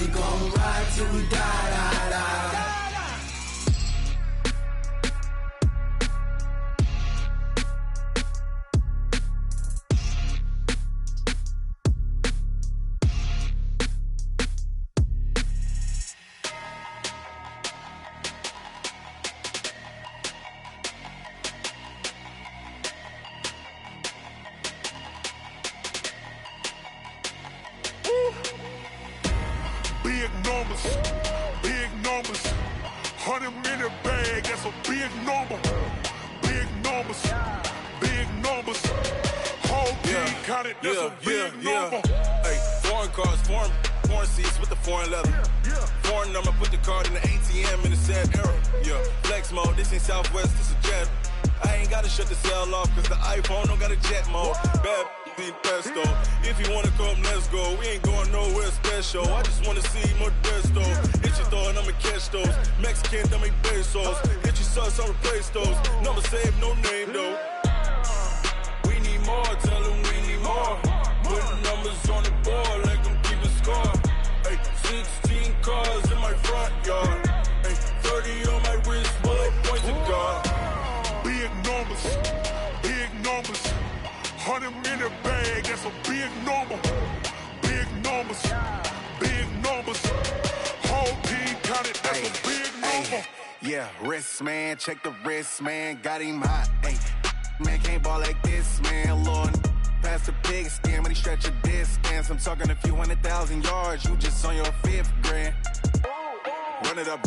We gon' ride till we die, die, die. Big numbers, 100-minute bag, that's a big number. Big numbers, whole team counted, that's a big number. Hey, foreign cars, foreign seats with the foreign leather. Foreign number, put the card in the ATM in the sad era. Yeah, flex mode, this ain't Southwest, this a jet. I ain't gotta shut the cell off, cause the iPhone don't got a jet mode. Bad pesto. If you wanna come, let's go. We ain't going nowhere special. I just wanna see Modesto. Hit your throw and I'ma catch those. Mexican, dummy pesos. Hit your sauce, I'll replace those. Number save, no name though. We need more, tell them we need more. Put numbers on the board, let them keep a score. Hey, 16 cars in my front yard. Hey, 30 on my wrist, bullet points to God. Big numbers, 100-minute bag, that's a big number. Big numbers, whole team counted, that's a big number. Yeah, wrist man, check the wrist man, got him hot. Hey, man can't ball like this, man. Lord, past the pig skin when he stretch a disc. I'm talking a few 100,000 yards, you just on your 5th grand. Run it up,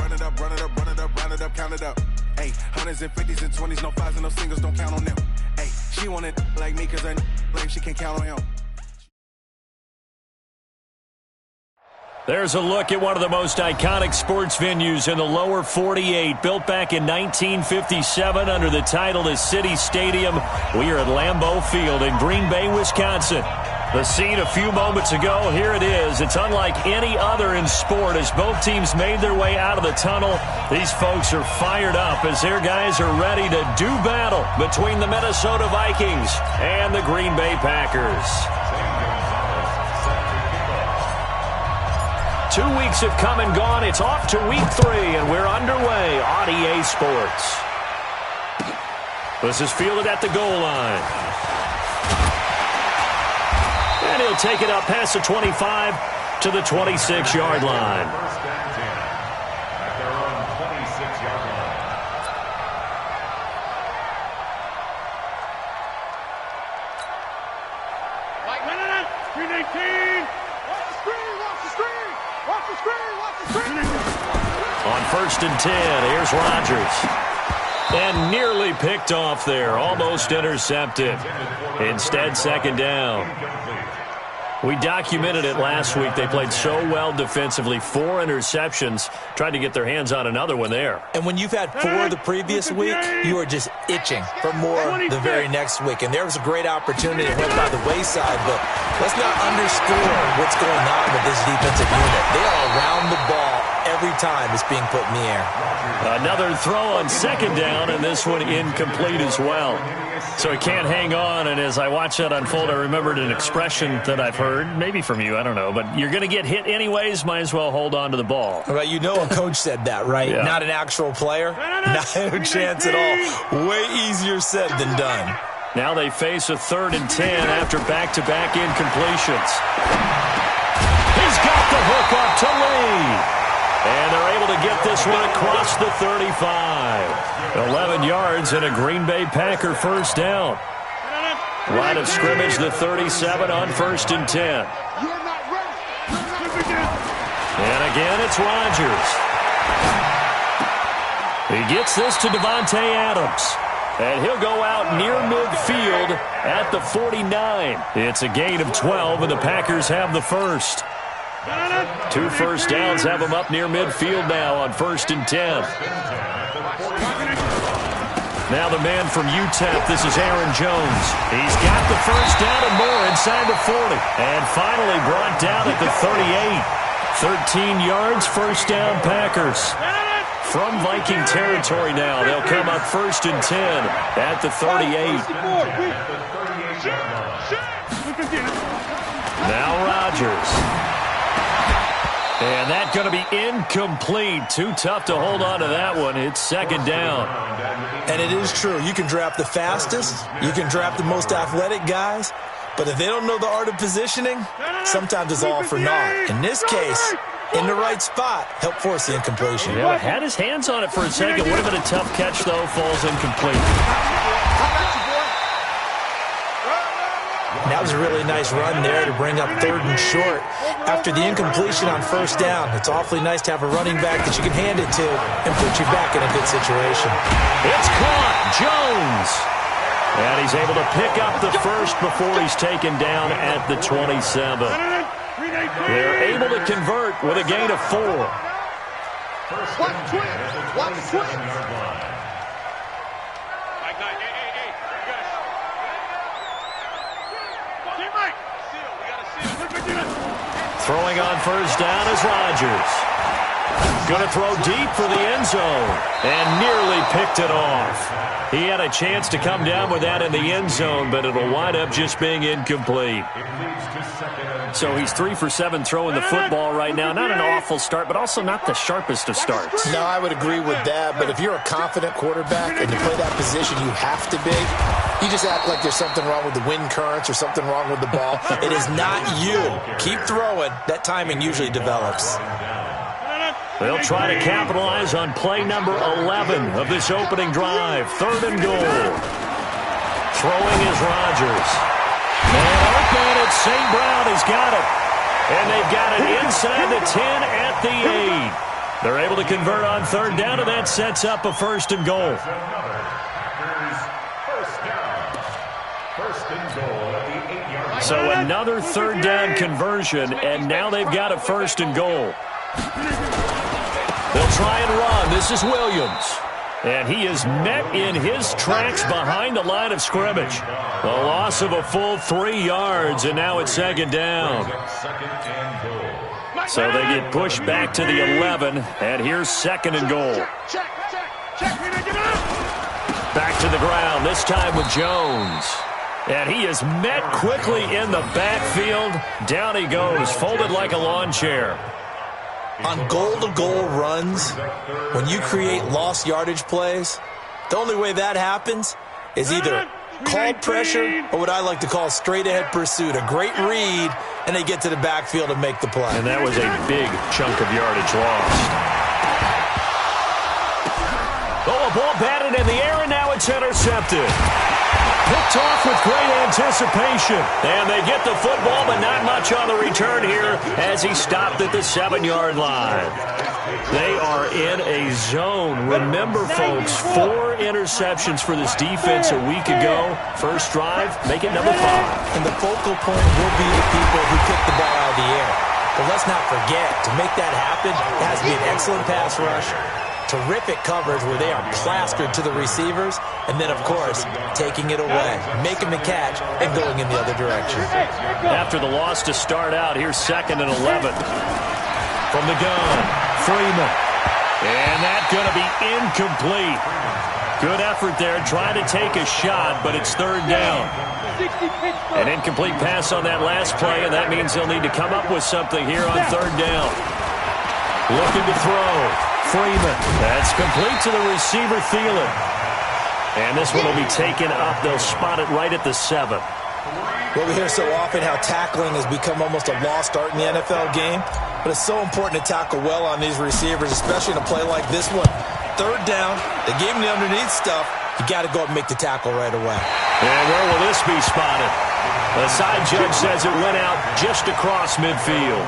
count it up. Hey, hundreds and 50s and 20s, no 5s and no singles, don't count on them. Hey, she want it like me cause I like she can't count on him. There's a look at one of the most iconic sports venues in the lower 48. Built back in 1957 under the title of City Stadium. We are at Lambeau Field in Green Bay, Wisconsin. The scene a few moments ago, here it is. It's unlike any other in sport as both teams made their way out of the tunnel. These folks are fired up as their guys are ready to do battle between the Minnesota Vikings and the Green Bay Packers. 2 weeks have come and gone. It's off to week 3, and we're underway on EA Sports. This is fielded at the goal line. And he'll take it up past the 25 to the 26-yard line. On 1st and 10, here's Rodgers. And nearly picked off there, almost intercepted. Instead, 2nd down. We documented it last week. They played so well defensively. 4 interceptions. Tried to get their hands on another one there. And when you've had 4 the previous week, you are just itching for more the very next week. And there was a great opportunity that went by the wayside, but let's not underscore what's going on with this defensive unit. They are around the ball every time it's being put in the air. Another throw on 2nd down, and this one incomplete as well. So he can't hang on, and as I watch that unfold, I remembered an expression that I've heard, maybe from you, I don't know, but you're going to get hit anyways, might as well hold on to the ball. Well, you know a coach said that, right? Yeah. Not an actual player? No chance at all. Way easier said than done. Now they face a 3rd and 10 after back-to-back incompletions. He's got the hook up to Lee. And they're able to get this one across the 35. 11 yards and a Green Bay Packer 1st down. Line of scrimmage, the 37 on 1st and 10. And again, it's Rodgers. He gets this to Devontae Adams. And he'll go out near midfield at the 49. It's a gain of 12, and the Packers have the first. 2 1st downs have them up near midfield now on 1st and 10. Now the man from UTEP, this is Aaron Jones. He's got the 1st down and more inside the 40. And finally brought down at the 38. 13 yards, 1st down Packers. From Viking territory now, they'll come up 1st and 10 at the 38. Now Rodgers. And that's going to be incomplete. Too tough to hold on to that one. It's second down. And it is true. You can draft the fastest. You can draft the most athletic guys. But if they don't know the art of positioning, sometimes it's all for naught. In this case, in the right spot, help force the incompletion. Yeah, had his hands on it for a second. Would have been a tough catch, though. Falls incomplete. That was a really nice run there to bring up 3rd and short. After the incompletion on 1st down, it's awfully nice to have a running back that you can hand it to and put you back in a good situation. It's caught. Jones. And he's able to pick up the first before he's taken down at the 27. They're able to convert with a gain of 4. Watch twins. Throwing on 1st down is Rodgers. Going to throw deep for the end zone. And nearly picked it off. He had a chance to come down with that in the end zone, but it'll wind up just being incomplete. So he's 3 for 7 throwing the football right now. Not an awful start, but also not the sharpest of starts. No, I would agree with that. But if you're a confident quarterback and to play that position, you have to be. You just act like there's something wrong with the wind currents or something wrong with the ball. It is not you. Keep throwing. That timing usually develops. They'll try to capitalize on play number 11 of this opening drive. 3rd and goal. Throwing is Rodgers. And open, it's St. Brown has got it. And they've got it inside the 10 at the 8. They're able to convert on 3rd down, and that sets up a 1st and goal. So another 3rd down conversion, and now they've got a 1st and goal. They'll try and run. This is Williams. And he is met in his tracks behind the line of scrimmage. A loss of a full 3 yards, and now it's 2nd down. So they get pushed back to the 11, and here's 2nd and goal. Back to the ground, this time with Jones. And he is met quickly in the backfield. Down he goes, folded like a lawn chair. On goal-to-goal runs, when you create lost yardage plays, the only way that happens is either called pressure or what I like to call straight-ahead pursuit. A great read, and they get to the backfield and make the play. And that was a big chunk of yardage lost. Oh, a ball batted in the air, and now it's intercepted. Picked off with great anticipation. And they get the football, but not much on the return here as he stopped at the 7-yard line. They are in a zone. Remember, folks, 4 interceptions for this defense a week ago. First drive, make it number 5. And the focal point will be the people who kick the ball out of the air. But let's not forget, to make that happen, it has to be an excellent pass rush, terrific coverage where they are plastered to the receivers, and then, of course, taking it away, making the catch, and going in the other direction. After the loss to start out, here's 2nd and 11. From the gun, Freeman. And that's going to be incomplete. Good effort there, trying to take a shot, but it's 3rd down. An incomplete pass on that last play, and that means they'll need to come up with something here on 3rd down. Looking to throw. Freeman. That's complete to the receiver, Thielen. And this one will be taken up. They'll spot it right at the 7. Well, we hear so often how tackling has become almost a lost art in the NFL game, but it's so important to tackle well on these receivers, especially in a play like this one. 3rd down, they gave him the underneath stuff. You got to go up and make the tackle right away. And where will this be spotted? The side judge says it went out just across midfield.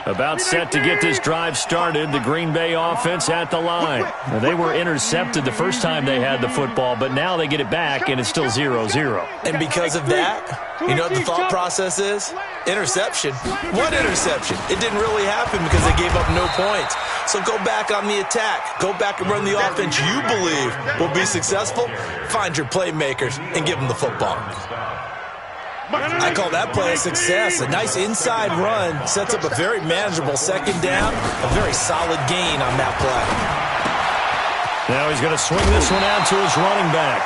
About set to get this drive started, the Green Bay offense at the line. Now, they were intercepted the first time they had the football, but now they get it back, and it's still 0-0. And because of that, you know what the thought process is? Interception. What interception? It didn't really happen because they gave up no points. So go back on the attack. Go back and run the offense you believe will be successful. Find your playmakers and give them the football. I call that play a success. A nice inside run sets up a very manageable 2nd down. A very solid gain on that play. Now he's going to swing this one out to his running back.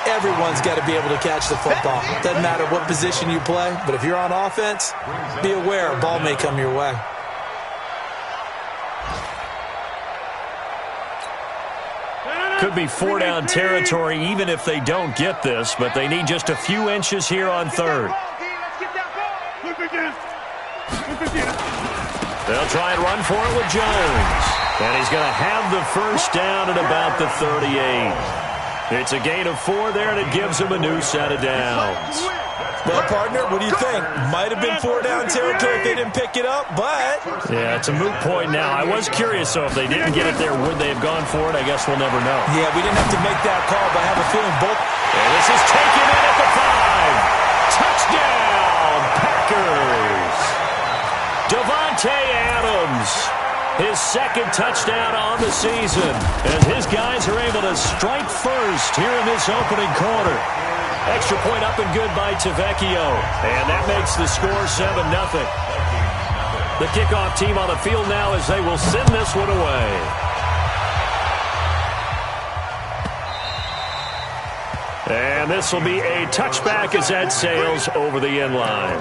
everyone's got to be able to catch the football. Doesn't matter what position you play, but if you're on offense, be aware a ball may come your way. Could be 4-down territory even if they don't get this, but they need just a few inches here on third. They'll try and run for it with Jones. And he's going to have the first down at about the 38. It's a gain of 4 there, and it gives him a new set of downs. Well, partner, what do you think? Might have been 4-down territory if they didn't pick it up, but... Yeah, it's a moot point now. I was curious, so if they didn't get it there, would they have gone for it? I guess we'll never know. Yeah, we didn't have to make that call, but I have a feeling both... And this is taken in at the 5. Touchdown, Packers! Davante Adams, his second touchdown on the season, as his guys are able to strike first here in this opening quarter. Extra point up and good by Tavecchio, and that makes the score 7-0. The kickoff team on the field now as they will send this one away. And this will be a touchback as that sails over the end line.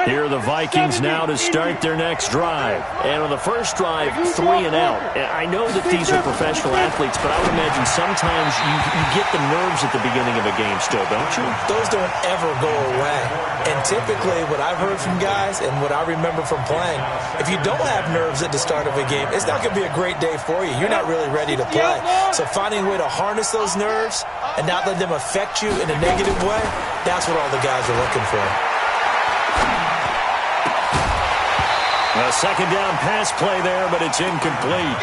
Here are the Vikings now to start their next drive. And on the first drive, 3 and out. I know that these are professional athletes, but I would imagine sometimes you get the nerves at the beginning of a game still, don't you? Those don't ever go away. And typically what I've heard from guys and what I remember from playing, if you don't have nerves at the start of a game, it's not going to be a great day for you. You're not really ready to play. So finding a way to harness those nerves and not let them affect you in a negative way, that's what all the guys are looking for. A second down pass play there, but it's incomplete.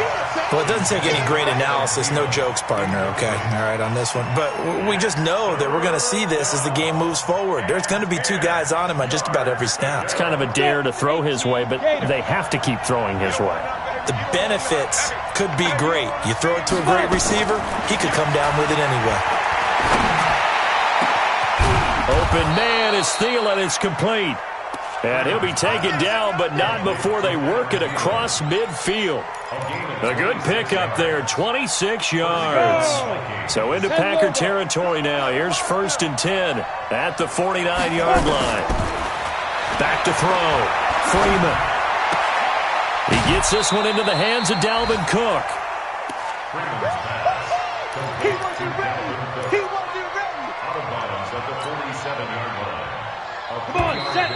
Well, it doesn't take any great analysis. No jokes, partner, okay? All right, on this one. But we just know that we're going to see this as the game moves forward. There's going to be 2 guys on him on just about every snap. It's kind of a dare to throw his way, but they have to keep throwing his way. The benefits could be great. You throw it to a great receiver, he could come down with it anyway. Open man is Thielen. It's complete. And he'll be taken down, but not before they work it across midfield. A good pickup there, 26 yards. So into Packer territory now. Here's 1st and 10 at the 49-yard line. Back to throw. Freeman. He gets this one into the hands of Dalvin Cook. He wasn't ready. He wasn't ready. Out of bounds at the 47-yard line. Come on, set.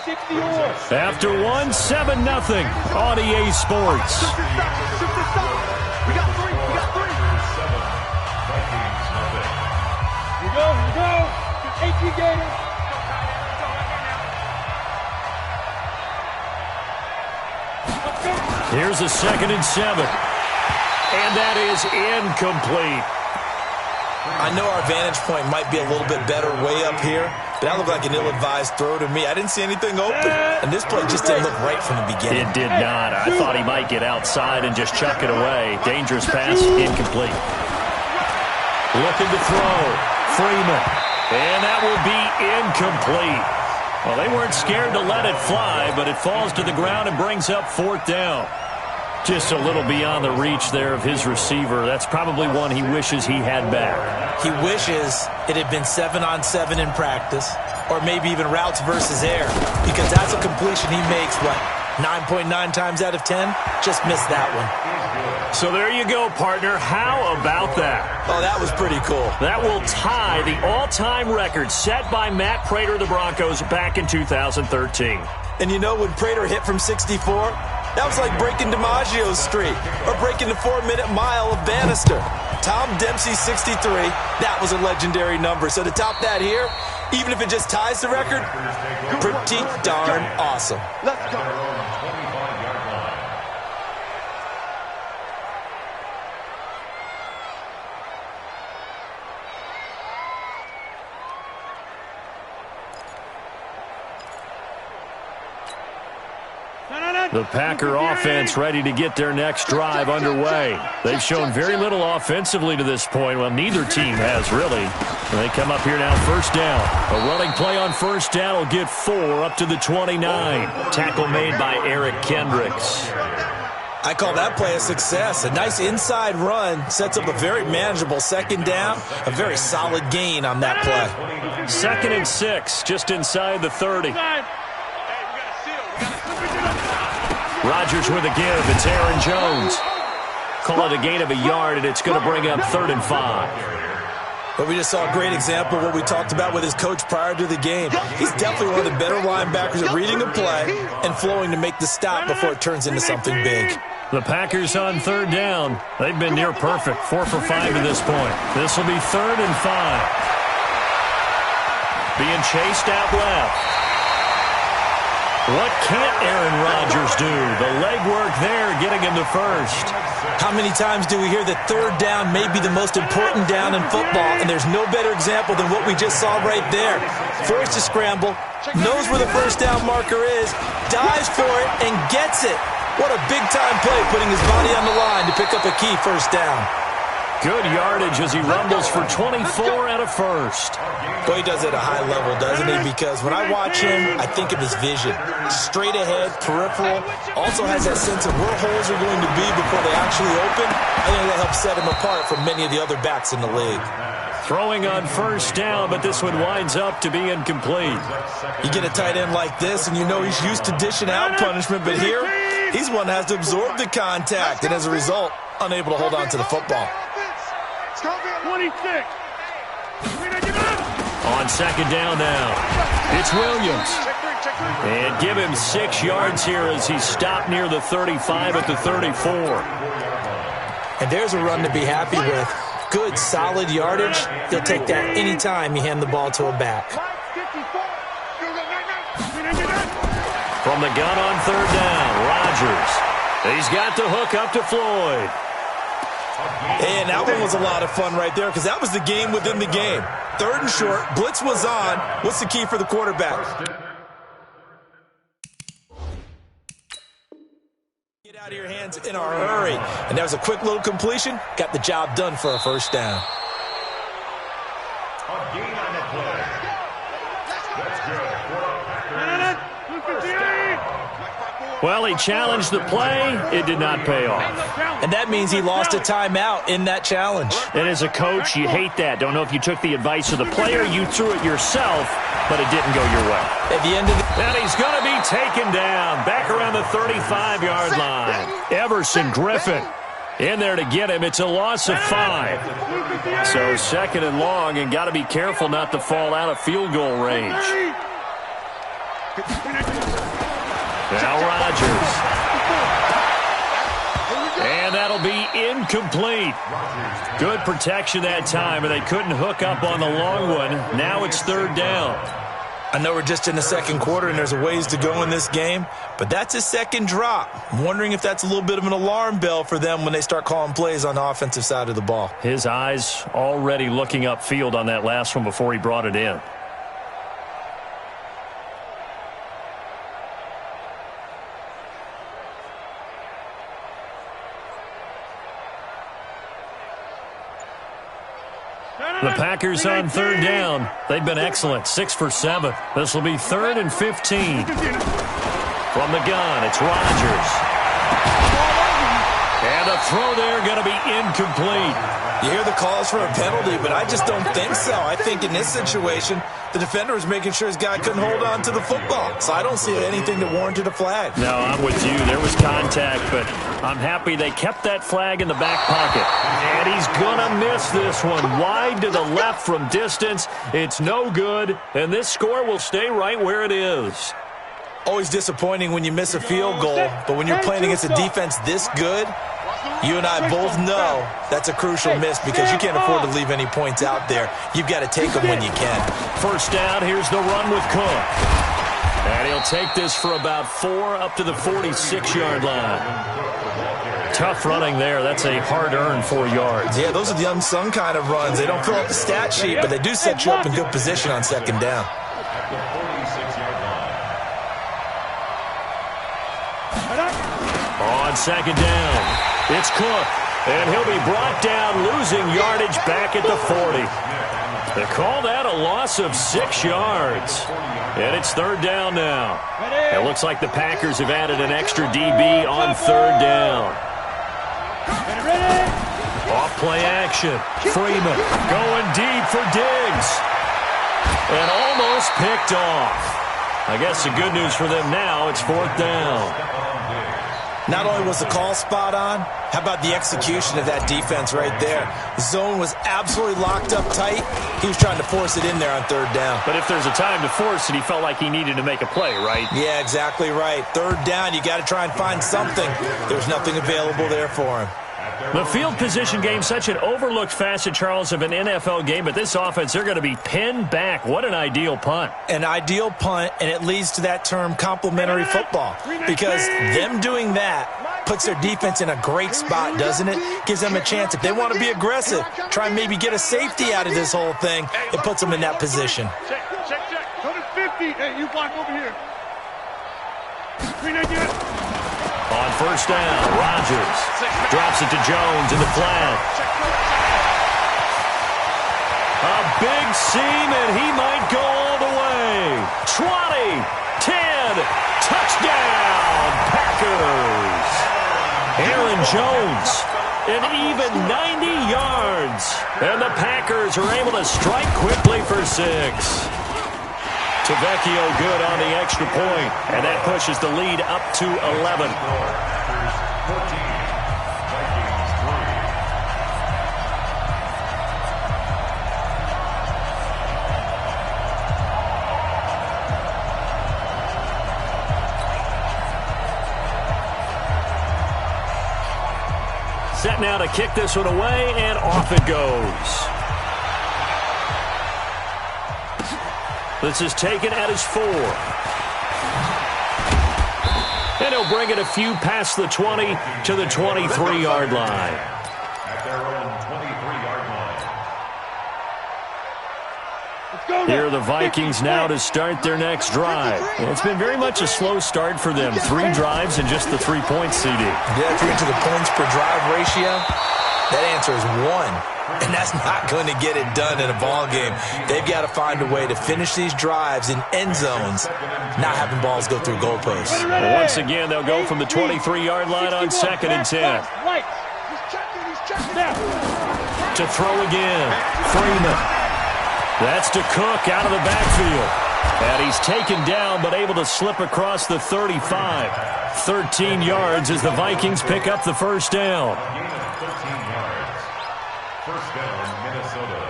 After 1, 7-0 on EA Sports. We got 3. We got 3. Here we go. Here we go. HG Gators. Here's a 2nd and 7. And that is incomplete. I know our vantage point might be a little bit better way up here, but that looked like an ill-advised throw to me. I didn't see anything open, and this play just didn't look right from the beginning. It did not. I thought he might get outside and just chuck it away. Dangerous pass, incomplete. Looking to throw. Freeman. And that will be incomplete. Well, they weren't scared to let it fly, but it falls to the ground and brings up 4th down. Just a little beyond the reach there of his receiver. That's probably one he wishes he had back. He wishes it had been 7-on-7 in practice, or maybe even routes versus air, because that's a completion he makes, 9.9 times out of 10? Just missed that one. So there you go, partner. How about that? Oh, that was pretty cool. That will tie the all-time record set by Matt Prater of the Broncos back in 2013. And you know when Prater hit from 64? That was like breaking DiMaggio's streak or breaking the 4-minute mile of Bannister. Tom Dempsey's 63, that was a legendary number. So to top that here, even if it just ties the record, pretty darn awesome. Let's go. The Packer offense ready to get their next drive underway. They've shown very little offensively to this point. Well, neither team has, really. And they come up here now, 1st down. A running play on 1st down will get 4 up to the 29. Tackle made by Eric Kendricks. I call that play a success. A nice inside run sets up a very manageable second down, a very solid gain on that play. 2nd and 6, just inside the 30. Rodgers with a give. It's Aaron Jones. Call it a gain of a yard, and it's going to bring up 3rd and 5. But we just saw a great example of what we talked about with his coach prior to the game. He's definitely one of the better linebackers at reading a play and flowing to make the stop before it turns into something big. The Packers on 3rd down. They've been near perfect, 4 for 5 to this point. This will be 3rd and 5. Being chased out left. What can't Aaron Rodgers do? The legwork there, getting him to first. How many times do we hear that 3rd down may be the most important down in football, and there's no better example than what we just saw right there. Forced to scramble, knows where the first down marker is, dives for it, and gets it. What a big-time play, putting his body on the line to pick up a key first down. Good yardage as he rumbles for 24 and a first. Boy, he does it at a high level, doesn't he? Because when I watch him, I think of his vision. Straight ahead, peripheral. Also has that sense of where holes are going to be before they actually open. I think that helps set him apart from many of the other backs in the league. Throwing on first down, but this one winds up to be incomplete. You get a tight end like this, and you know he's used to dishing out punishment, but here, he's one that has to absorb the contact, and as a result, unable to hold on to the football. 26. On 2nd down now, it's Williams. And give him 6 yards here as he's stopped near the 35 at the 34. And there's a run to be happy with. Good, solid yardage. He'll take that any time you hand the ball to a back. From the gun on 3rd down, Rodgers. He's got the hook up to Floyd. And that one was a lot of fun right there because that was the game within the game. 3rd and short, blitz was on. What's the key for the quarterback? Get out of your hands in a hurry. And that was a quick little completion. Got the job done for a first down. Well, he challenged the play. It did not pay off. And that means he lost a timeout in that challenge. And as a coach, you hate that. Don't know if you took the advice of the player, you threw it yourself, but it didn't go your way. At the end of the... And he's going to be taken down back around the 35-yard line. Everson Griffin in there to get him. It's a loss of 5. So 2nd and long, and got to be careful not to fall out of field goal range. Now Rodgers. And that'll be incomplete. Good protection that time, and they couldn't hook up on the long one. Now it's 3rd down. I know we're just in the 2nd quarter, and there's a ways to go in this game, but that's a 2nd drop. I'm wondering if that's a little bit of an alarm bell for them when they start calling plays on the offensive side of the ball. His eyes already looking upfield on that last one before he brought it in. The Packers on 3rd down. They've been excellent, 6 for 7. This will be 3rd and 15. From the gun, it's Rodgers. And a throw there going to be incomplete. You hear the calls for a penalty, but I just don't think so. I think in this situation, the defender was making sure his guy couldn't hold on to the football. So I don't see anything that warranted a flag. No, I'm with you. There was contact, but I'm happy they kept that flag in the back pocket. And he's going to miss this one. Wide to the left from distance. It's no good, and this score will stay right where it is. Always disappointing when you miss a field goal, but when you're playing against a defense this good, you and I both know that's a crucial miss because you can't afford to leave any points out there. You've got to take them when you can. First down, here's the run with Cook. And he'll take this for about 4 up to the 46-yard line. Tough running there. That's a hard-earned 4 yards. Yeah, those are the unsung kind of runs. They don't fill up the stat sheet, but they do set you up in good position on 2nd down. On 2nd down, it's Cook. And he'll be brought down, losing yardage back at the 40. They call that a loss of 6 yards. And it's third down now. It looks like the Packers have added an extra DB on third down. Off play action. Freeman going deep for Diggs. And almost picked off. I guess the good news for them now, it's fourth down. Not only was the call spot on, how about the execution of that defense right there? The zone was absolutely locked up tight. He was trying to force it in there on third down. But if there's a time to force it, he felt like he needed to make a play, right? Yeah, exactly right. Third down, you got to try and find something. There's nothing available there for him. The field position game, such an overlooked facet, Charles, of an NFL game, but this offense, they're going to be pinned back. What an ideal punt. An ideal punt, and it leads to that term complementary football, because them doing that puts their defense in a great spot, doesn't it? Gives them a chance. If they want to be aggressive, try and maybe get a safety out of this whole thing, it puts them in that position. Check. Go to 50. Hey, you block over here. On first down, Rodgers drops it to Jones in the flat. A big seam, and he might go all the way. 20, 10, touchdown, Packers. Aaron Jones, an even 90 yards. And the Packers are able to strike quickly for 6. Tavecchio good on the extra point, and that pushes the lead up to 11. Set now to kick this one away, and off it goes. This is taken at his 4. And he'll bring it a few past the 20 to the 23-yard line. At their own 23-yard line. Here are the Vikings now to start their next drive. It's been very much a slow start for them. 3 drives and just the 3 points, CD. Yeah, if you're into the points per drive ratio, that answer is 1. And that's not going to get it done in a ball game. They've got to find a way to finish these drives in end zones, not having balls go through goalposts. Well, once again, they'll go from the 23-yard line on 2nd and 10. To throw again. Freeman. That's to Cook out of the backfield. And he's taken down but able to slip across the 35. 13 yards as the Vikings pick up the first down. First down, Minnesota.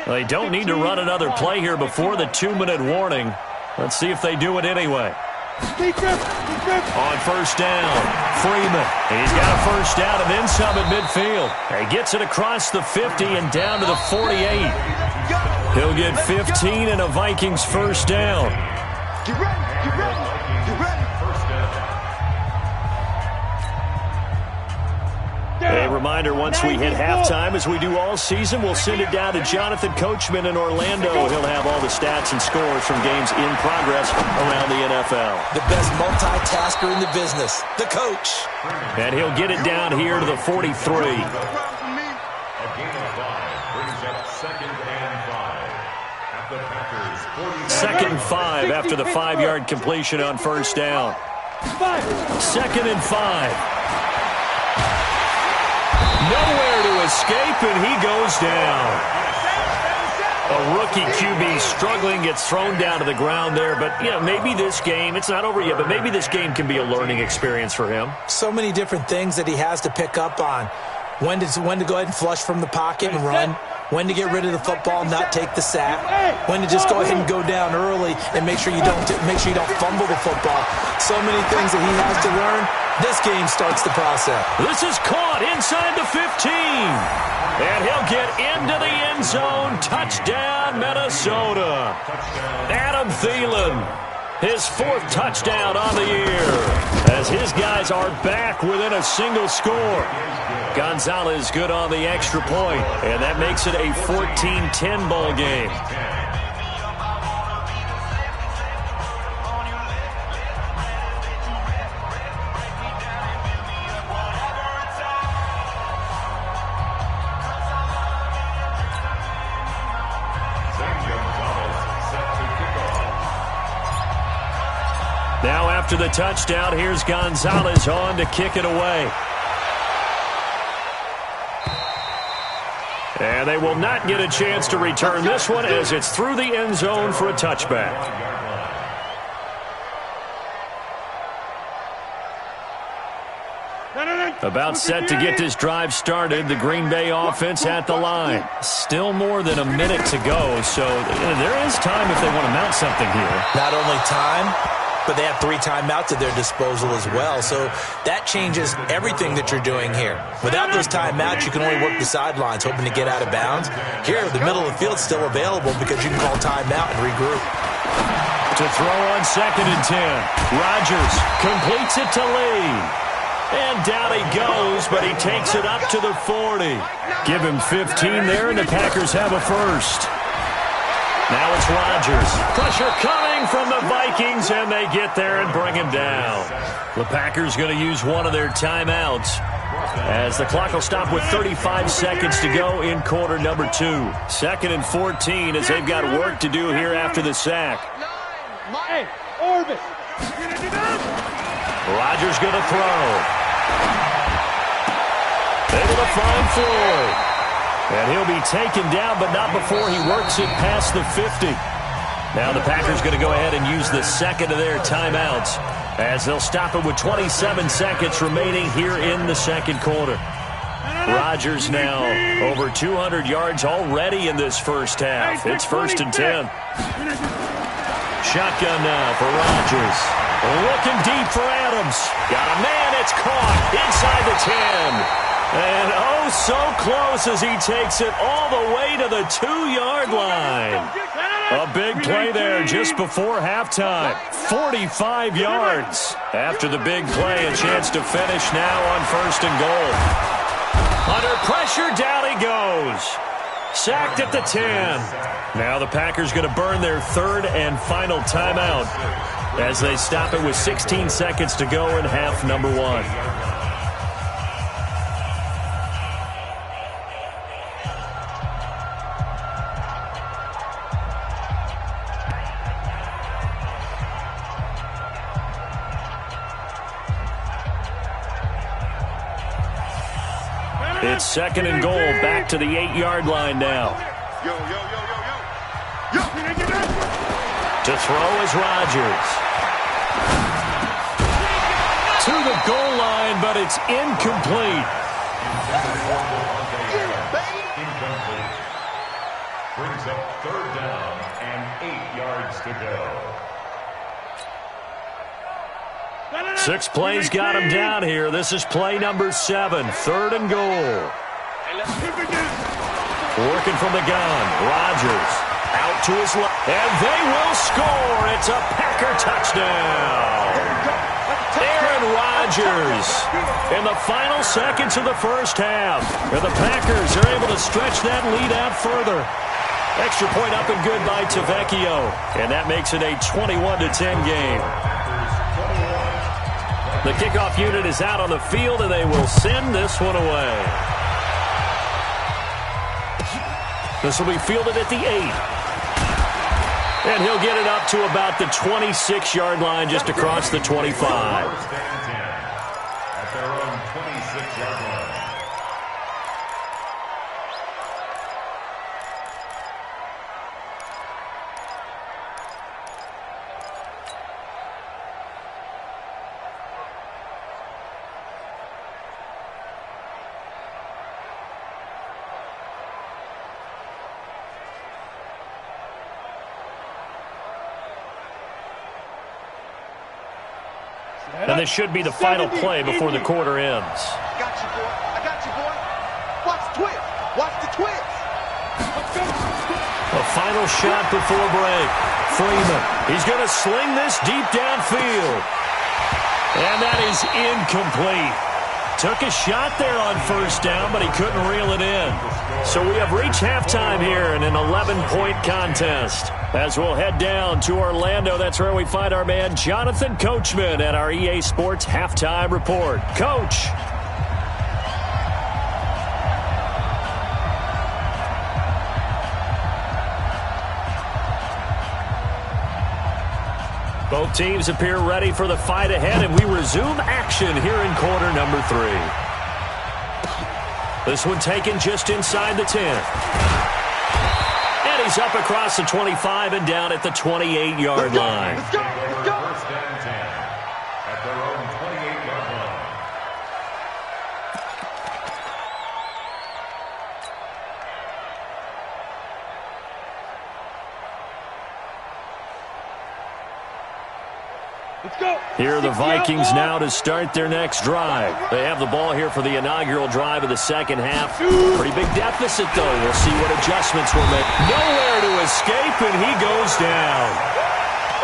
They don't need to run another play here before the 2-minute warning. Let's see if they do it anyway. On first down, Freeman. He's got a first down and then some at midfield. He gets it across the 50 and down to the 48. He'll get 15 and a Vikings first down. Get ready. A reminder, once we hit halftime, as we do all season, we'll send it down to Jonathan Coachman in Orlando. He'll have all the stats and scores from games in progress around the NFL. The best multitasker in the business, the coach. And he'll get it down here to the 43. A gain of 5 brings up 2nd and 5 at the Packers 2nd and 5 after the 5-yard completion on first down. 2nd and 5. Nowhere to escape, and he goes down. A rookie QB struggling, gets thrown down to the ground there. But, you know, maybe this game, it's not over yet, but maybe this game can be a learning experience for him. So many different things that he has to pick up on. When to go ahead and flush from the pocket and run. When to get rid of the football and not take the sack. When to just go ahead and go down early and make sure you don't fumble the football. So many things that he has to learn. This game starts the process. This is caught inside the 15. And he'll get into the end zone. Touchdown, Minnesota. Adam Thielen, his 4th touchdown on the year, as his guys are back within a single score. Gonzalez good on the extra point, and that makes it a 14-10 ball game. after the touchdown. Here's Gonzalez on to kick it away. And they will not get a chance to return this one as it's through the end zone for a touchback. About set to get this drive started. The Green Bay offense at the line. Still more than a minute to go, so there is time if they want to mount something here. Not only time, but they have 3 timeouts at their disposal as well, so that changes everything that you're doing here. Without those timeouts, you can only work the sidelines, hoping to get out of bounds. Here, the middle of the field's still available because you can call timeout and regroup. To throw on 2nd and 10. Rodgers completes it to Lee. And down he goes, but he takes it up to the 40. Give him 15 there, and the Packers have a first. Now it's Rodgers. Pressure coming from the Vikings, and they get there and bring him down. The Packers going to use one of their timeouts as the clock will stop with 35 seconds to go in quarter number 2. 2nd and 14 as they've got work to do here after the sack. Hey, Orbit. Rodgers going to throw. Able to find Floyd. And he'll be taken down, but not before he works it past the 50. Now the Packers going to go ahead and use the second of their timeouts as they'll stop it with 27 seconds remaining here in the second quarter. Rodgers now over 200 yards already in this first half. It's 1st and 10. Shotgun now for Rodgers. Looking deep for Adams. Got a man. It's caught inside the 10. And oh, so close as he takes it all the way to the 2-yard line. A big play there just before halftime. 45 yards. After the big play, a chance to finish now on 1st and goal. Under pressure, down he goes. Sacked at the 10. Now the Packers going to burn their 3rd and final timeout as they stop it with 16 seconds to go in half number 1. It's 2nd and goal, back to the 8-yard line now. To throw is Rodgers. To the goal line, but it's incomplete. Incomplete. Brings up 3rd down and 8 yards to go. 6 plays got him down here. This is play number 7, 3rd and goal. Working from the gun, Rodgers out to his left, and they will score. It's a Packer touchdown. Aaron Rodgers in the final seconds of the first half. And the Packers are able to stretch that lead out further. Extra point up and good by Tavecchio. And that makes it a 21-10 game. The kickoff unit is out on the field, and they will send this one away. This will be fielded at the 8. And he'll get it up to about the 26-yard line, just across the 25. At their own 26-yard line. And this should be the final play before the quarter ends. I got you, boy. I got you, boy. Watch the twist. Watch the twist. A final shot before break. Freeman. He's going to sling this deep downfield. And that is incomplete. Took a shot there on 1st down, but he couldn't reel it in. So we have reached halftime here in an 11-point contest. As we'll head down to Orlando, that's where we find our man Jonathan Coachman at our EA Sports Halftime Report. Coach. Both teams appear ready for the fight ahead, and we resume action here in quarter number 3. This one taken just inside the 10. And he's up across the 25 and down at the 28-yard line. Let's go. First and 10 at their own 28-yard line. Here are the Vikings now to start their next drive. They have the ball here for the inaugural drive of the second half. Pretty big deficit, though. We'll see what adjustments were made. Nowhere to escape, and he goes down.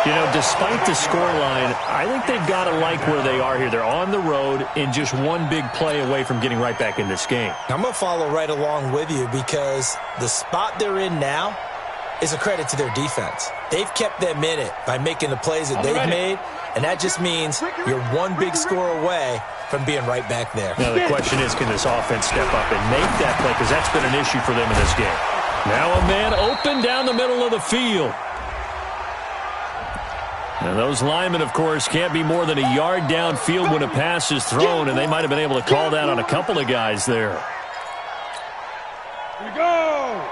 You know, despite the scoreline, I think they've got to like where they are here. They're on the road and just one big play away from getting right back in this game. I'm going to follow right along with you because the spot they're in now is a credit to their defense. They've kept them in it by making the plays that they've made, and that just means you're one big score away from being right back there. Now, the question is, can this offense step up and make that play? Because that's been an issue for them in this game. Now a man open down the middle of the field. And those linemen, of course, can't be more than a yard downfield when a pass is thrown, and they might have been able to call that on a couple of guys there. Here we go.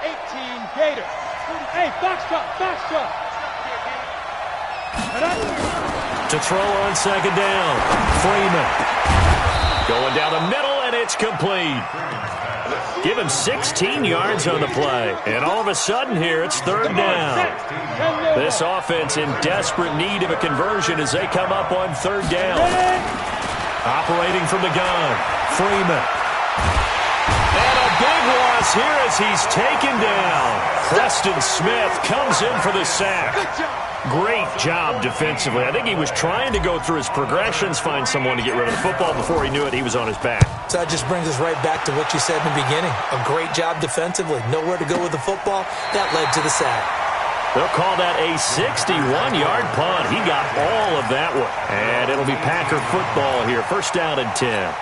18 Gator. Hey, box truck. To throw on second down. Freeman. Going down the middle, and it's complete. Give him 16 yards on the play. And all of a sudden here, it's third down. This offense in desperate need of a conversion as they come up on third down. Operating from the gun. Freeman. And a big loss here as he's taken down. Preston Smith comes in for the sack. Great job defensively. I think he was trying to go through his progressions, find someone to get rid of the football. Before he knew it, he was on his back. So that just brings us right back to what you said in the beginning. A great job defensively. Nowhere to go with the football. That led to the sack. They'll call that a 61-yard punt. He got all of that one. And it'll be Packer football here. First down and 10.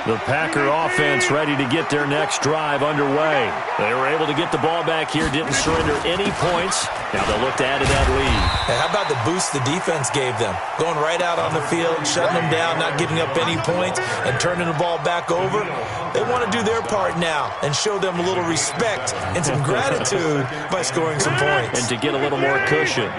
The Packer offense ready to get their next drive underway. They were able to get the ball back here, didn't surrender any points. Now they'll look to add to that lead. Hey, how about the boost the defense gave them? Going right out on the field, shutting them down, not giving up any points, and turning the ball back over. They want to do their part now and show them a little respect and some gratitude by scoring some points. And to get a little more cushion.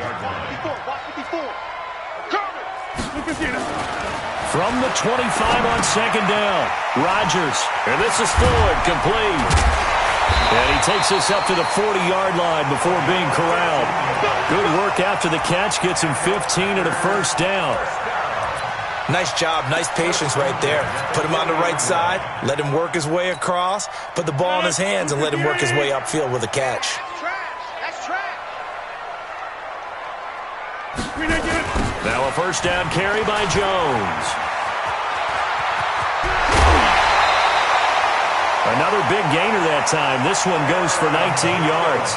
From the 25 on second down, Rodgers. And this is Floyd, complete. And he takes this up to the 40-yard line before being corralled. Good work after the catch, gets him 15 and a first down. Nice job, nice patience right there. Put him on the right side, let him work his way across, put the ball in his hands, and let him work his way upfield with a catch. That's trash. Now a first down carry by Jones. Another big gainer that time. This one goes for 19 yards.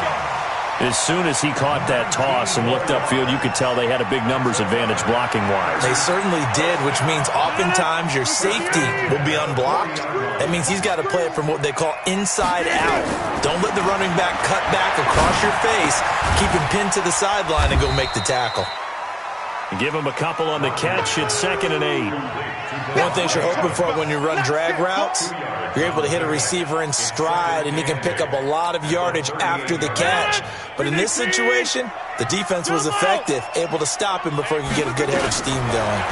As soon as he caught that toss and looked upfield, you could tell they had a big numbers advantage blocking-wise. They certainly did, which means oftentimes your safety will be unblocked. That means he's got to play it from what they call inside out. Don't let the running back cut back across your face. Keep him pinned to the sideline and go make the tackle. Give him a couple on the catch. It's 2nd and 8. One thing you're hoping for when you run drag routes, you're able to hit a receiver in stride, and he can pick up a lot of yardage after the catch. But in this situation, the defense was effective, able to stop him before he could get a good head of steam going.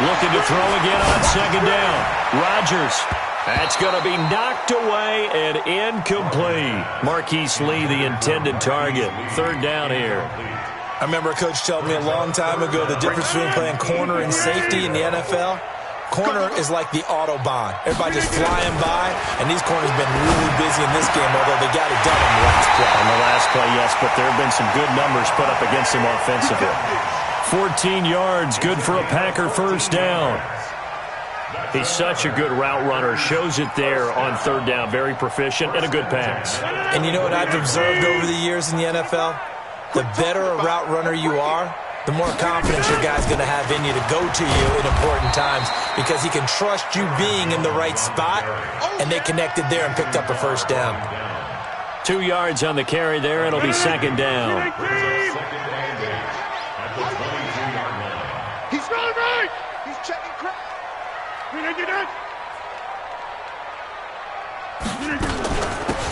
Looking to throw again on second down. Rodgers. That's going to be knocked away and incomplete. Marquise Lee, the intended target. Third down here. I remember a coach told me a long time ago the difference between playing corner and safety in the NFL. Corner is like the Autobahn. Everybody just flying by, and these corners have been really busy in this game, although they got it done on the last play. On the last play, yes, but there have been some good numbers put up against him offensively. 14 yards, good for a Packer first down. He's such a good route runner. Shows it there on third down. Very proficient and a good pass. And you know what I've observed over the years in the NFL? The better a route runner you are, the more confidence your guy's going to have in you to go to you in important times because he can trust you being in the right spot, and they connected there and picked up a first down. 2 yards on the carry there. It'll be second down. He's right. He's checking crap.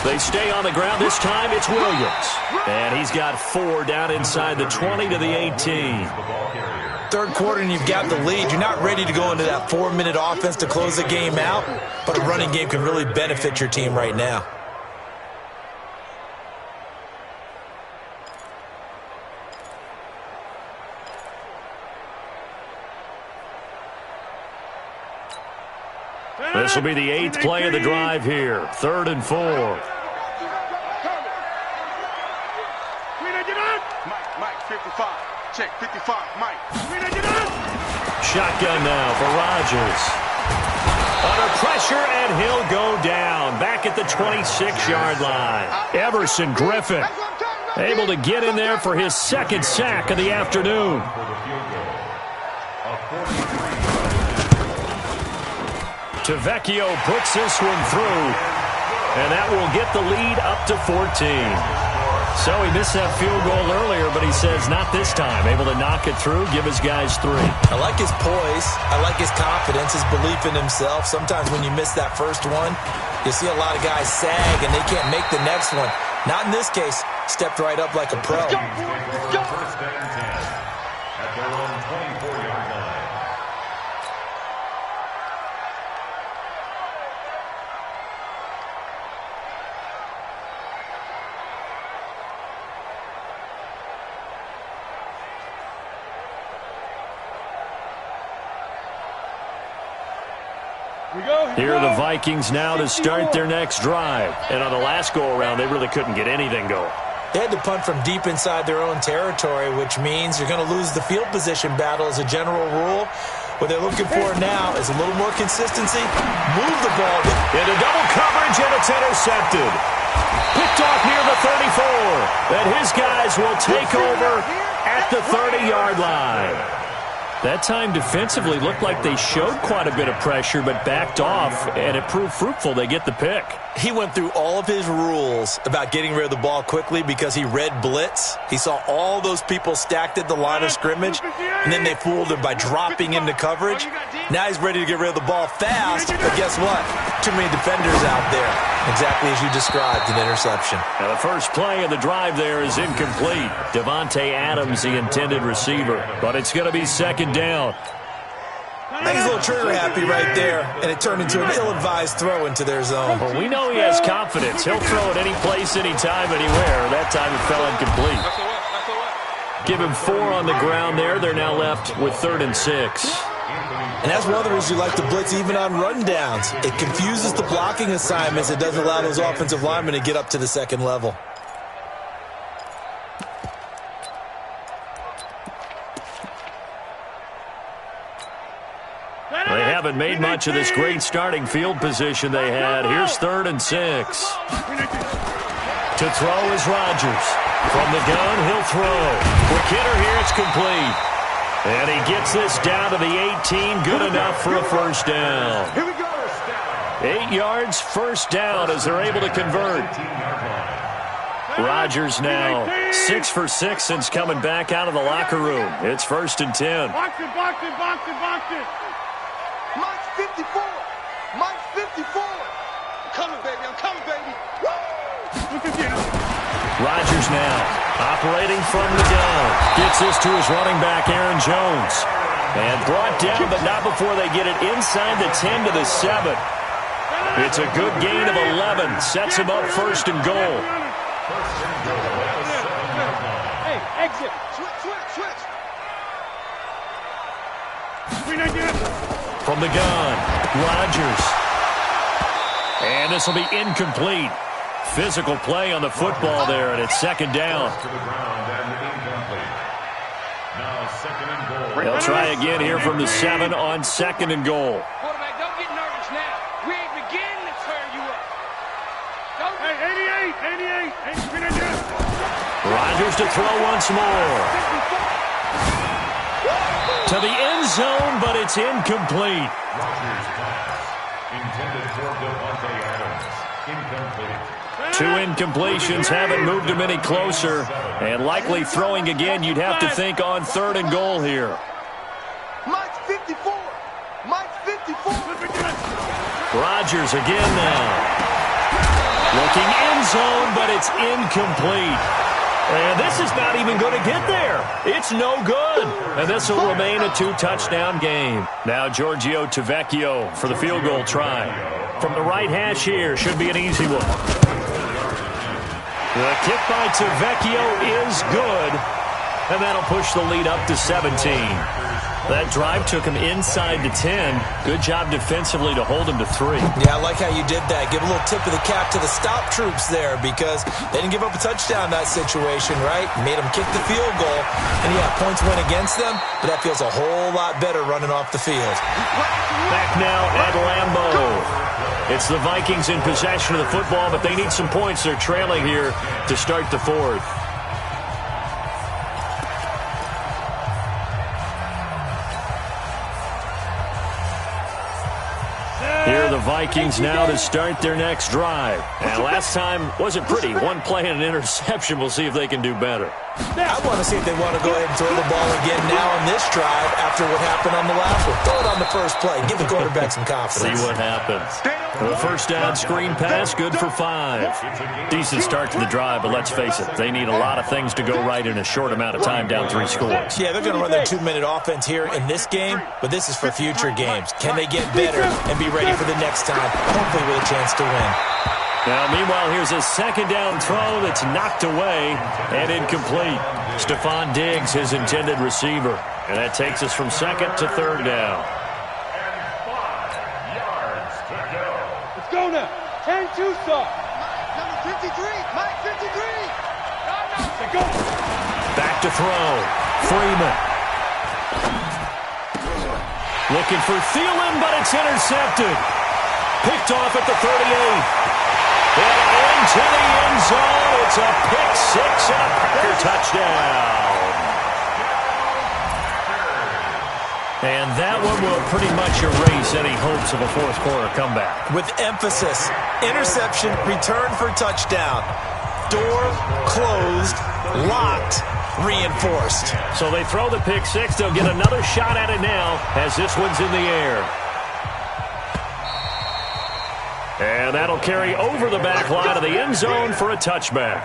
They stay on the ground. This time it's Williams. And he's got 4 down inside the 20 to the 18. Third quarter and you've got the lead. You're not ready to go into that 4-minute offense to close the game out, but a running game can really benefit your team right now. This will be the 8th play of the drive here. 3rd and 4. Mike, 55. Check, 55, Mike. Shotgun now for Rodgers. Under pressure, and he'll go down. Back at the 26-yard line. Everson Griffin able to get in there for his 2nd sack of the afternoon. Tavecchio puts this one through, and that will get the lead up to 14. So he missed that field goal earlier, but he says not this time. Able to knock it through, give his guys 3. I like his poise. I like his confidence, his belief in himself. Sometimes when you miss that first one, you see a lot of guys sag, and they can't make the next one. Not in this case. Stepped right up like a pro. First and 10 at their own 24-yard line. Here are the Vikings now to start their next drive. And on the last go-around, they really couldn't get anything going. They had to punt from deep inside their own territory, which means you're going to lose the field position battle as a general rule. What they're looking for now is a little more consistency. Move the ball. Into double coverage, and it's intercepted. Picked off near the 34. And his guys will take over at the 30-yard line. That time defensively looked like they showed quite a bit of pressure but backed off, and it proved fruitful. They get the pick. He went through all of his rules about getting rid of the ball quickly because he read blitz. He saw all those people stacked at the line of scrimmage, and then they fooled him by dropping into coverage. Now he's ready to get rid of the ball fast, but guess what? Too many defenders out there. Exactly as you described, an interception. Now the first play of the drive there is incomplete. Devontae Adams, the intended receiver, but it's going to be second down. I think he's a little trigger happy right there, and it turned into an ill-advised throw into their zone. Well, we know he has confidence. He'll throw it any place, anytime, anywhere. That time it fell incomplete. Give him 4 on the ground there. They're now left with 3rd and 6. And that's one of the reasons you like to blitz even on rundowns. It confuses the blocking assignments. It doesn't allow those offensive linemen to get up to the second level. They haven't made much of this great starting field position they had. Here's 3rd and 6. To throw is Rodgers. From the gun, he'll throw. Quick hitter here, it's complete. And he gets this down to the 18. Good enough for a first down. 8 yards, first down as they're able to convert. Rodgers now 6 for 6 since coming back out of the locker room. It's 1st and 10. Box it. Mike's 54. Mike's 54. I'm coming, baby. Woo! Rodgers now operating from the gun. Gets this to his running back, Aaron Jones. And brought down, but not before they get it inside the 10 to the 7. It's a good gain of 11. Sets him up 1st and goal. Hey, exit. Switch. From the gun, Rodgers. And this will be incomplete. Physical play on the football there, and it's second down. They'll try again here from the 7 on 2nd and goal. Quarterback, don't get nervous now. We ain't beginning to tear you up. Hey, 88. Rodgers to throw once more. To the end zone, but it's incomplete. Rodgers pass intended for Devontae Adams. Incomplete. 2 incompletions haven't moved him any closer. And likely throwing again, you'd have to think on 3rd and goal here. Mike's 54. Mike's 54. Rodgers again now. Looking end zone, but it's incomplete. And this is not even going to get there. It's no good. And this will remain a 2-touchdown game. Now Giorgio Tavecchio for the field goal try. From the right hash here, should be an easy one. The kick by Tavecchio is good. And that'll push the lead up to 17. That drive took him inside the 10. Good job defensively to hold him to 3. Yeah, I like how you did that. Give a little tip of the cap to the stop troops there because they didn't give up a touchdown in that situation, right? Made them kick the field goal. And, yeah, points went against them, but that feels a whole lot better running off the field. Back now at Lambeau. It's the Vikings in possession of the football, but they need some points. They're trailing here to start the 4th. Here are the Vikings now to start their next drive. And last time wasn't pretty. 1 play and an interception. We'll see if they can do better. I want to see if they want to go ahead and throw the ball again now on this drive after what happened on the last one. Throw it on the first play. Give the quarterback some confidence. See what happens. The first down screen pass, good for 5. Decent start to the drive, but let's face it, they need a lot of things to go right in a short amount of time, down 3 scores. Yeah, they're going to run their 2-minute offense here in this game, but this is for future games. Can they get better and be ready for the next time, hopefully with a chance to win? Now, meanwhile, here's a 2nd down throw that's knocked away and incomplete. Stephon Diggs, his intended receiver. And that takes us from 2nd to 3rd down. Let's go now. 10-2 stop. Number 53. Mike 53. Go. Back to throw. Freeman. Looking for Thielen, but it's intercepted. Picked off at the 38. And into the end zone. It's a pick 6 and a Packer touchdown. And that one will pretty much erase any hopes of a 4th quarter comeback. With emphasis, interception, return for touchdown. Door closed, locked, reinforced. So they throw the pick 6. They'll get another shot at it now as this one's in the air. And that'll carry over the back line of the end zone for a touchback.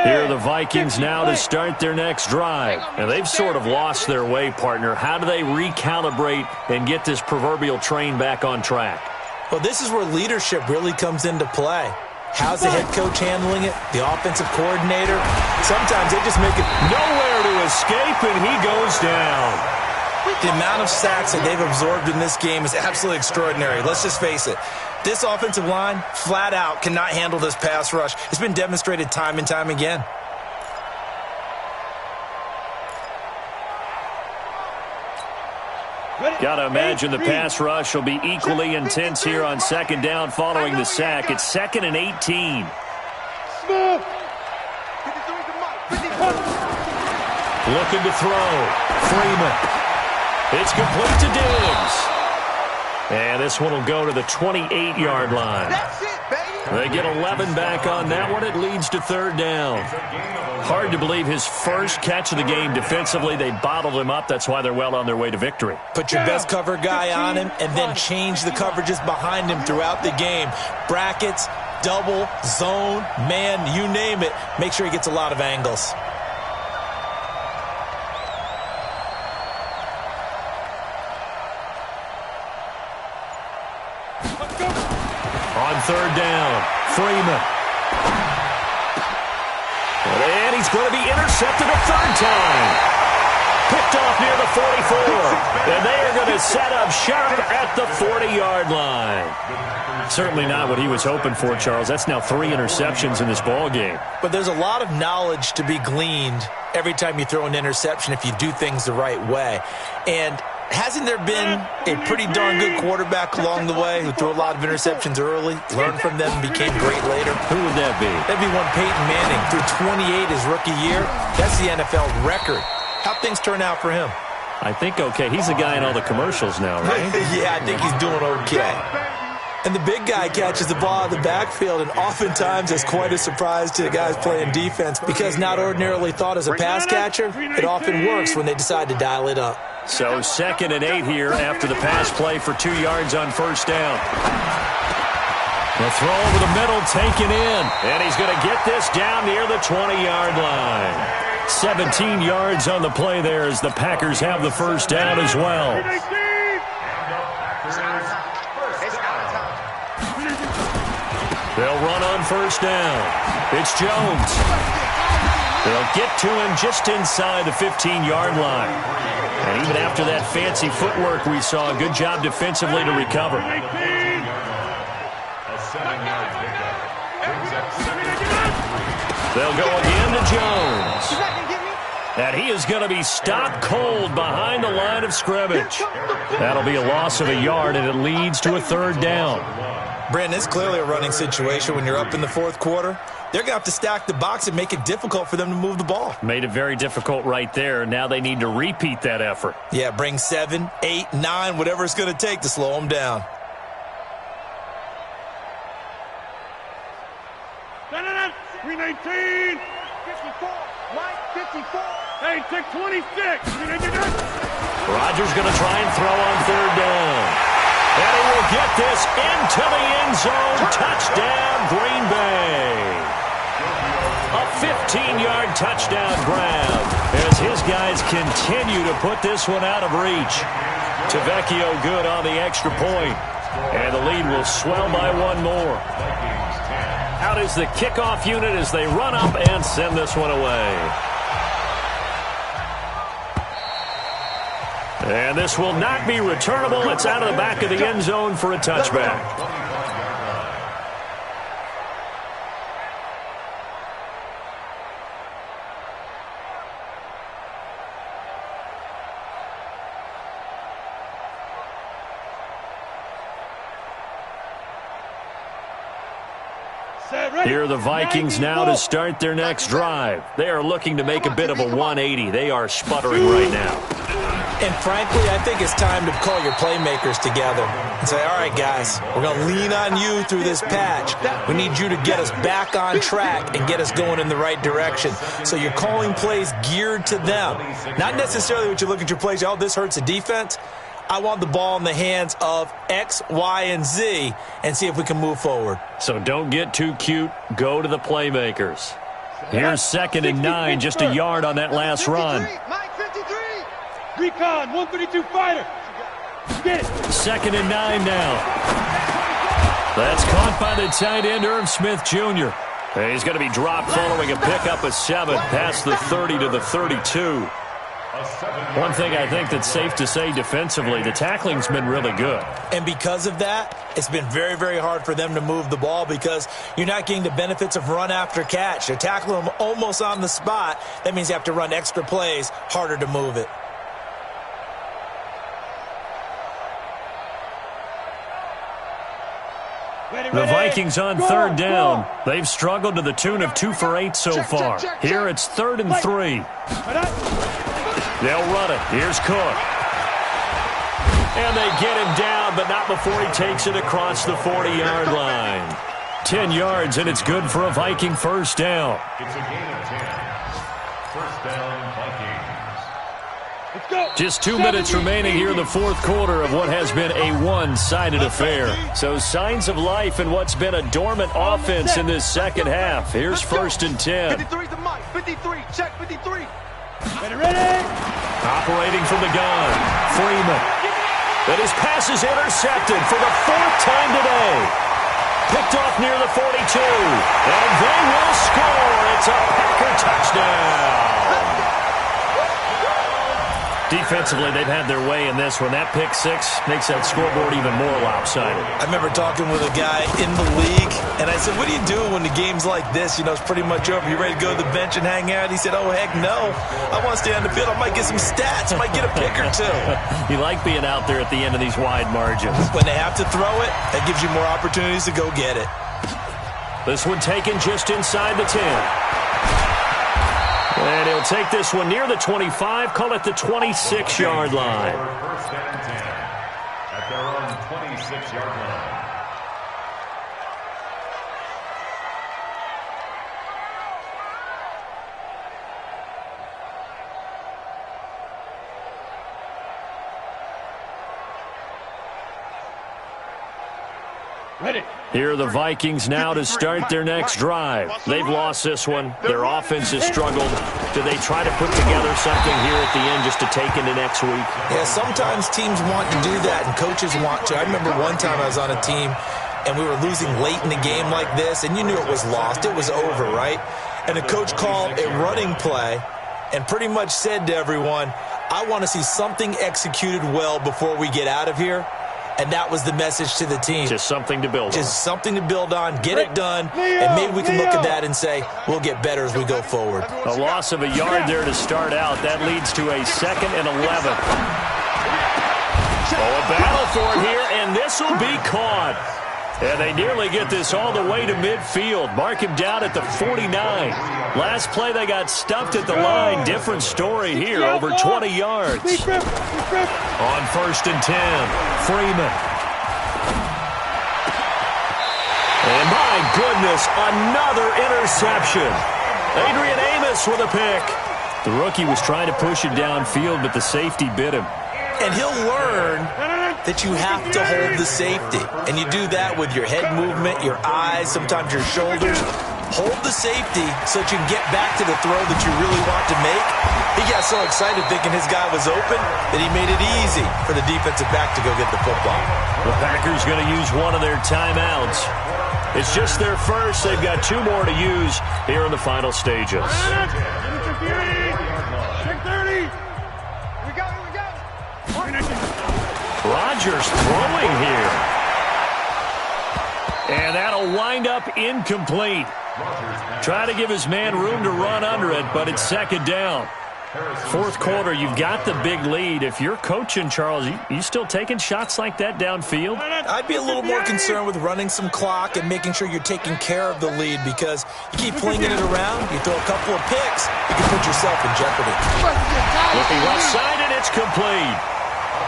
Here are the Vikings now to start their next drive. And they've sort of lost their way, partner. How do they recalibrate and get this proverbial train back on track? Well, this is where leadership really comes into play. How's the head coach handling it? The offensive coordinator? Sometimes they just make it nowhere to escape, and he goes down. The amount of sacks that they've absorbed in this game is absolutely extraordinary. Let's just face it. This offensive line, flat out, cannot handle this pass rush. It's been demonstrated time and time again. Got to imagine the pass rush will be equally intense here on 2nd down following the sack. It's 2nd and 18. Smith. Looking to throw. Freeman. It's complete to Diggs. And this one will go to the 28-yard line. That's it, baby. They get 11 back on that one. It leads to 3rd down. Hard to believe his first catch of the game defensively. They bottled him up. That's why they're well on their way to victory. Put your best cover guy on him and then change the coverages behind him throughout the game. Brackets, double, zone, man, you name it. Make sure he gets a lot of angles. On 3rd down, Freeman. And he's going to be intercepted a 3rd time. Picked off near the 44. And they are going to set up shop at the 40-yard line. Certainly not what he was hoping for, Charles. That's now 3 interceptions in this ball game. But there's a lot of knowledge to be gleaned every time you throw an interception if you do things the right way. And hasn't there been a pretty darn good quarterback along the way who threw a lot of interceptions early, learned from them, and became great later? Who would that be? That'd be one Peyton Manning. Threw 28 his rookie year. That's the NFL record. How'd things turn out for him? I think okay. He's the guy in all the commercials now, right? Yeah, I think he's doing okay. And the big guy catches the ball out of the backfield, and oftentimes it's quite a surprise to the guys playing defense because not ordinarily thought as a pass catcher, it often works when they decide to dial it up. So 2nd and 8 here after the pass play for 2 yards on first down. The throw over the middle taken in, and he's going to get this down near the 20-yard line. 17 yards on the play there as the Packers have the first down as well. They'll run on first down. It's Jones. They'll get to him just inside the 15-yard line. And even after that fancy footwork we saw, a good job defensively to recover. They'll go again to Jones. And he is going to be stopped cold behind the line of scrimmage. That'll be a loss of a yard, and it leads to a 3rd down. Brandon, it's clearly a running situation when you're up in the 4th quarter. They're going to have to stack the box and make it difficult for them to move the ball. Made it very difficult right there. Now they need to repeat that effort. Yeah, bring 7, 8, 9, whatever it's going to take to slow them down. No. 319. 54. Mike, 54. Hey, take 26. Rodgers going to try and throw on 3rd down. And he will get this into the end zone. Touchdown, Green Bay. A 15-yard touchdown grab as his guys continue to put this one out of reach. Tavecchio good on the extra point. And the lead will swell by 1 more. Out is the kickoff unit as they run up and send this one away. And this will not be returnable. It's out of the back of the end zone for a touchback. Here are the Vikings now to start their next drive. They are looking to make a bit of a 180. They are sputtering right now. And frankly, I think it's time to call your playmakers together and say, all right, guys, we're going to lean on you through this patch. We need you to get us back on track and get us going in the right direction. So you're calling plays geared to them. Not necessarily what you look at your plays, oh, this hurts the defense. I want the ball in the hands of X, Y, and Z and see if we can move forward. So don't get too cute. Go to the playmakers. Here's 2nd and 9, just a yard on that last run. Recon, 132 fighter. Get it. 2nd and 9 now. That's caught by the tight end, Irv Smith Jr. And he's going to be dropped following a pickup of 7 past the 30 to the 32. One thing I think that's safe to say defensively, the tackling's been really good. And because of that, it's been very, very hard for them to move the ball because you're not getting the benefits of run after catch. You're tackling them almost on the spot. That means you have to run extra plays, harder to move it. The Vikings on 3rd down. They've struggled to the tune of 2 for 8 so far. Here it's 3rd and 3. They'll run it. Here's Cook. And they get him down, but not before he takes it across the 40-yard line. 10 yards, and it's good for a Viking first down. It's a gain of 10. First down, Vikings. Let's go. Just 2 minutes remaining here in the 4th quarter of what has been a one-sided affair. So signs of life in what's been a dormant offense in this second half. Here's 1st and 10. 53 to Mike. 53. Check 53. Ready. Operating from the gun, Freeman. But his pass is intercepted for the 4th time today. Picked off near the 42. And they will score. It's a Packer touchdown. Defensively, they've had their way in this one. That pick six makes that scoreboard even more lopsided. I remember talking with a guy in the league, and I said, what do you do when the game's like this? You know, it's pretty much over. You ready to go to the bench and hang out? He said, oh, heck no. I want to stay on the field. I might get some stats. I might get a pick or two. You like being out there at the end of these wide margins. When they have to throw it, that gives you more opportunities to go get it. This one taken just inside the 10. And he'll take this one near the 25, call it the 26-yard line. First and 10 at their own 26-yard line. Here are the Vikings now to start their next drive. They've lost this one. Their offense has struggled. Do they try to put together something here at the end just to take into next week? Yeah, sometimes teams want to do that, and coaches want to. I remember one time I was on a team, and we were losing late in the game like this, and you knew it was lost. It was over, right? And the coach called a running play and pretty much said to everyone, I want to see something executed well before we get out of here. And that was the message to the team. Just something to build on. Just something to build on, get it done, and maybe we can look at that and say, we'll get better as we go forward. A loss of a yard there to start out. That leads to a 2nd and 11. Oh, a battle for it here, and this will be caught. And they nearly get this all the way to midfield. Mark him down at the 49. Last play, they got stuffed at the line. Different story here, over 20 yards. On 1st and 10, Freeman. And my goodness, another interception. Adrian Amos with a pick. The rookie was trying to push it downfield, but the safety bit him. And he'll learn that you have to hold the safety. And you do that with your head movement, your eyes, sometimes your shoulders. Hold the safety so that you can get back to the throw that you really want to make. He got so excited thinking his guy was open that he made it easy for the defensive back to go get the football. The Packers going to use one of their timeouts. It's just their first. They've got 2 more to use here in the final stages. Rodgers throwing here. And that'll wind up incomplete. Try to give his man room to run under it, but it's 2nd down. 4th quarter, you've got the big lead. If you're coaching, Charles, you still taking shots like that downfield? I'd be a little more concerned with running some clock and making sure you're taking care of the lead, because you keep flinging it around, you throw a couple of picks, you can put yourself in jeopardy. Looking left side, and it's complete.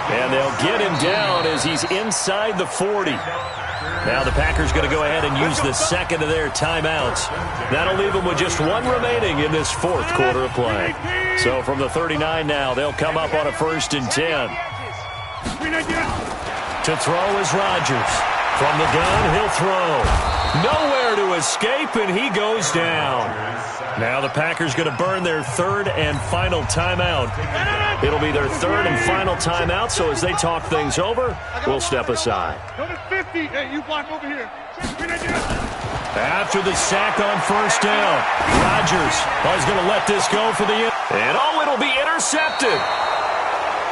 And they'll get him down as he's inside the 40. Now the Packers going to go ahead and use the 2nd of their timeouts. That'll leave them with just 1 remaining in this 4th quarter of play. So from the 39 now, they'll come up on a 1st and 10. To throw is Rodgers. From the gun, he'll throw. Nowhere to escape, and he goes down. Now the Packers going to burn their 3rd and final timeout. It'll be their 3rd and final timeout, so as they talk things over, we'll step aside. Hey, you block over here. After the sack on 1st down, Rodgers is going to let this go for the end. And it'll be intercepted.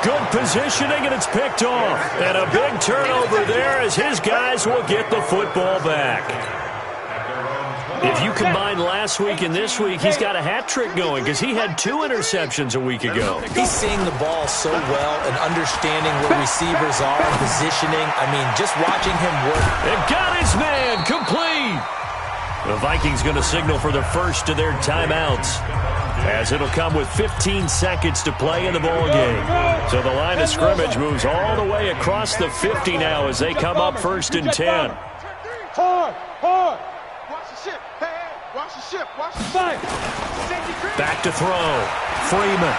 Good positioning, and it's picked off. And a big turnover there as his guys will get the football back. If you combine last week and this week, he's got a hat trick going because he had 2 interceptions a week ago. He's seeing the ball so well and understanding where receivers are and positioning. I mean, just watching him work. And got his man complete. The Vikings going to signal for the first of their timeouts, as it'll come with 15 seconds to play in the ball game. So the line of scrimmage moves all the way across the 50 now as they come up 1st and 10. Hard. Watch the ship. Hey, watch the ship. Watch the ship. Back to throw. Freeman.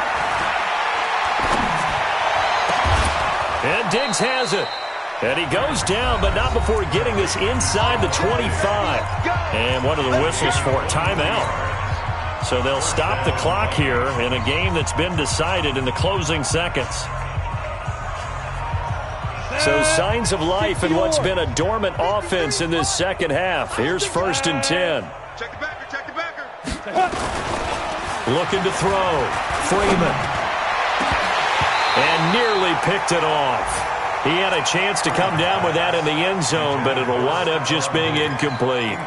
And Diggs has it. And he goes down, but not before getting this inside the 25. And one of the whistles for timeout. So they'll stop the clock here in a game that's been decided in the closing seconds. So signs of life in what's been a dormant offense in this second half. Here's 1st and 10. Check the backer. Looking to throw. Freeman. and nearly picked it off. He had a chance to come down with that in the end zone, but it'll wind up just being incomplete.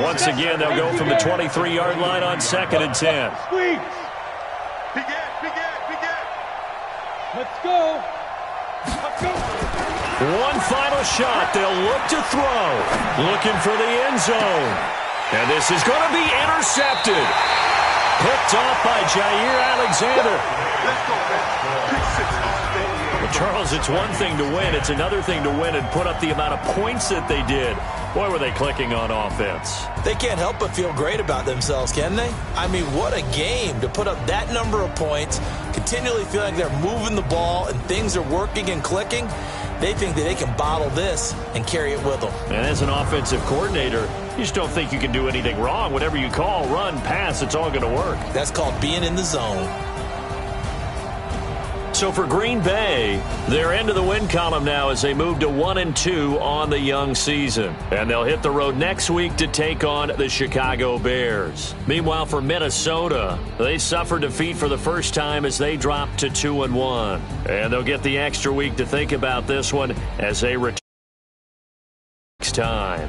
Once again, they'll go from the 23-yard line on 2nd and 10. Let's go. Let's go. One final shot. They'll look to throw. Looking for the end zone. And this is going to be intercepted. Picked off by Jair Alexander. Let's go, man. Pick 6 all day. Well, Charles, it's one thing to win. It's another thing to win and put up the amount of points that they did. Boy, were they clicking on offense. They can't help but feel great about themselves, can they? I mean, what a game to put up that number of points, continually feel like they're moving the ball and things are working and clicking. They think that they can bottle this and carry it with them. And as an offensive coordinator, you just don't think you can do anything wrong. Whatever you call, run, pass, it's all going to work. That's called being in the zone. So for Green Bay, they're into the win column now as they move to 1-2 on the young season. And they'll hit the road next week to take on the Chicago Bears. Meanwhile, for Minnesota, they suffered defeat for the first time as they dropped to 2-1. And they'll get the extra week to think about this one as they return next time.